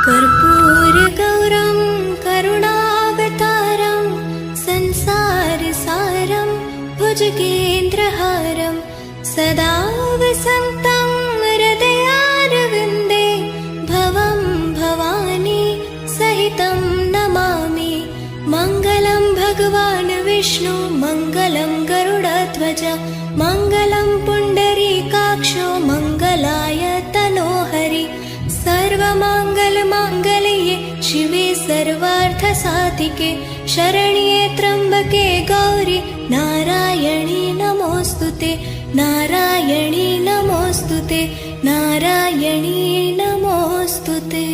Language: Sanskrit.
कर्पूरगौरं करुणावतारं संसारसारं भुजगेन्द्रहारं सदा वसन्तं हृदयारविन्दे भवं भवानी सहितं नमामि। मङ्गलं भगवान् विष्णु मङ्गलं गरुडध्वज मङ्गलं पुण्डरीकाक्षो मङ्गलाय तनोहरि। सर्वमङ्गलमाङ्गल्ये शिवे सर्वार्थसाधिके शरण्ये त्र्यम्बके गौरि नारायणी नमोऽस्तुते नारायणी नमोऽस्तुते नारायणी नमोऽस्तुते।